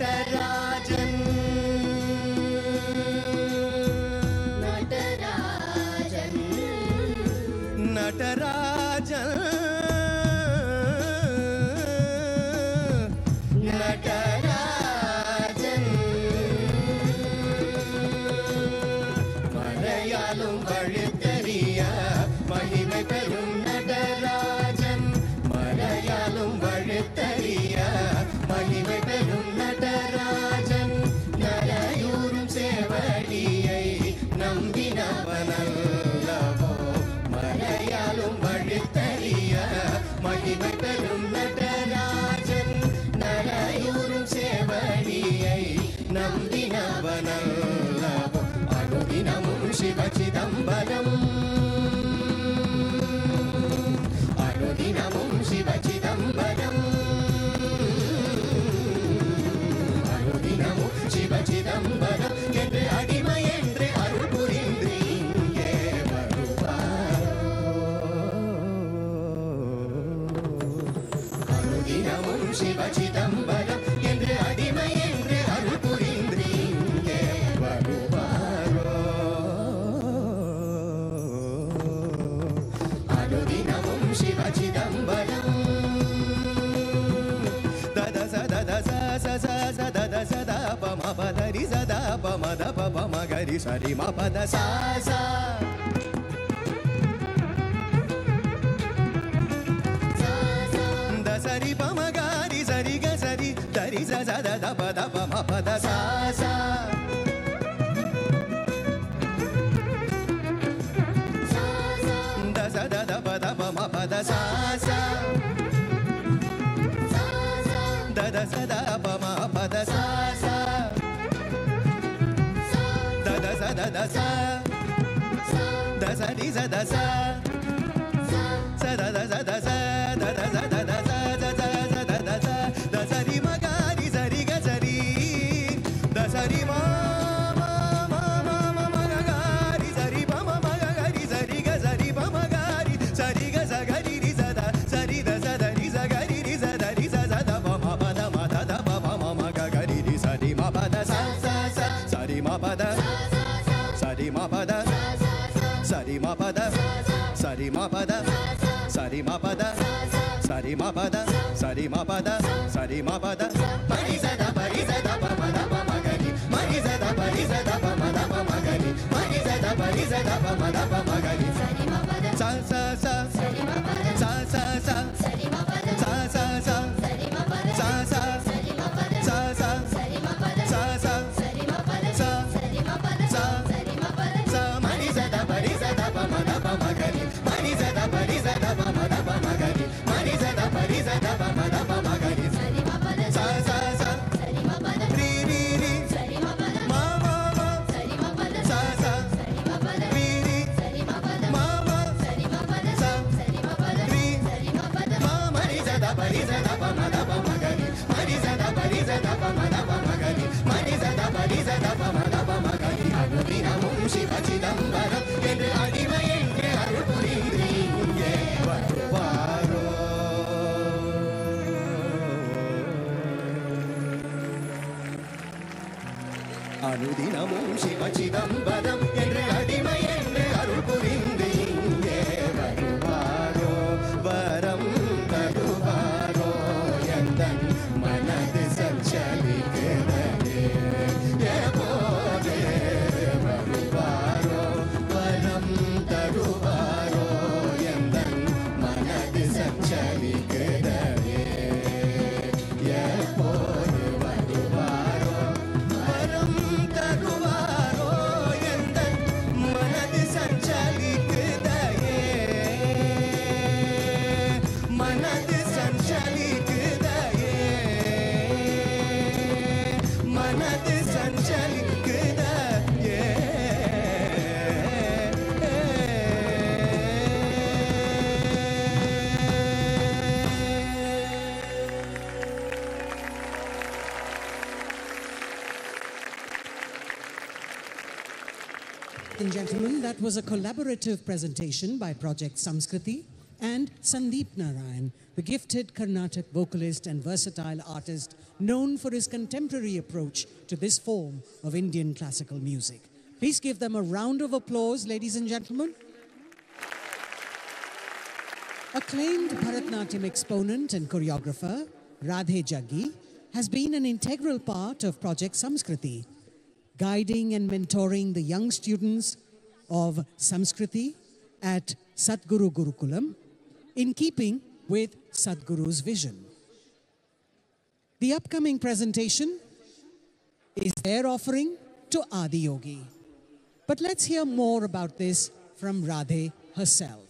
நடராஜன் நடராஜன் நடராஜன் நடராஜன் மறையாலும் வழுத்தறிய மகிமை பெறும் நடராஜன் மறையாலும் வழுத்தறிய மகிமை பெறும் நடராஜன் நரையூரும் சேவடியை நம்பினவனல்லவோ மறையாலும் வழுத்தறிய மகிமை பெறும் நடராஜன் நரையூரும் சேவடியை நம்பினவனல்லவோ அனுதினமும் சிவ சிதம்பரம் அனுதினமும் சிவ சிதம்பரம் அனுதினமும் சிவ சிதம்பரம் என்று அடிமை என்று அருள் புரிந்து இங்கே வருவாரோ அனுதினமும் சிவ சிதம்பரம் என்று அடிமை என்று அருள் புரிந்து இங்கே வருவாரோ அனுதினமும் சிவ சிதம்பரம் தத சத ச சத சதா பம பதரி சதா பமத பம கரி சரி ம பத சா சா த சரி பம கரி சரி க சரி தரி ச சத த பத பம பத சா சா த சத த பத பம பத சா சா da sada pa ma pa da sa sa da da sa da da sa da sa di sa da sa sa da da sa da sa da da sa da da sa da da sa da da sa da sa ri ma ga ri sa ri ga sa ri da sa ri ma ma ma ma ma ma ga ga ri sa ri pa ma ma ga ga ri sa ri ga sa ri pa ma ga ri sa ri ga sa ga ri ri sa da sa ri da sa da ri sa ga ri ri sa da ri sa sa da pa ma pa da ma da da pa ma ma ma ga ga ri ri sa ri ma pa da sa sa sa sa ri ma pa da sa ri ma pa da sa ri ma pa da sa ri ma pa da sa ri ma pa da sa ri ma pa da sa ri ma pa da sa ri ma pa da pa ri sa da pa ma da pa ma ga ri ma ri sa da pa ma da pa ma ga ri ma ri sa da pa ma da pa ma ga ri sa ri ma pa da sa sa sa sa ri ma pa da sa sa sa sa ri ma pa da sa sa sa sa ri ma pa da sa sa sa ri ma pa da sa sa sa ri ma pa da sa sa sa ri ma pa da sa sa ri ma pa da sa sa ri ma pa da sa ma ri sa da pa ma da pa ma ga ri ma ri sa da pa ma da pa ma ga ri ma ri sa da pa ma da pa ma ga ri sa ri ma pa da sa sa sa sa ri ma pa da ri ri ri sa ri ma pa da ma ma ma sa ri ma pa da sa sa sa ri ma pa da ri ri sa ri ma pa da ma ma sa ri ma pa da sa sa ri ma pa da ri sa ri ma pa da ma ma ri sa da pa ma da pa ma ga ri ma ri sa da pa ma da pa ma ga ri ma ri sa da pa ma da pa ma ga ri அனுதினமும் சிவ சிதம்பரம் என்று அடிமை என்று அருள் புரிந்து இங்கே வருவாரோ அனுதினமும் சிவ சிதம்பரம் என்று அடிமை என்று அருள் புரிந்து இங்கே வருவாரோ வரம் தருவாரோ எந்தன் மனது சஞ்சலிக்கிறதே எப்போதே வருவாரோ வரம் தருவாரோ எந்தன் மனது சஞ்சலிக்கிறதே எப்போது வருவாரோ வரம் தருவாரோ எந்தன் மனது சஞ்சலிக்கிறதே மனது சஞ்சலிக்கிறதே மனது சஞ்சலிக்கிறதே And gentlemen, that was a collaborative presentation by Project Samskriti and Sandeep Narayan, the gifted Carnatic vocalist and versatile artist known for his contemporary approach to this form of Indian classical music. Please give them a round of applause, ladies and gentlemen. Acclaimed Bharatnatyam exponent and choreographer, Radhe Jaggi, has been an integral part of Project Samskriti, guiding and mentoring the young students of Samskriti at Sadguru Gurukulam in keeping with Sadguru's vision. The upcoming presentation is their offering to Adiyogi. But let's hear more about this from Radhe herself.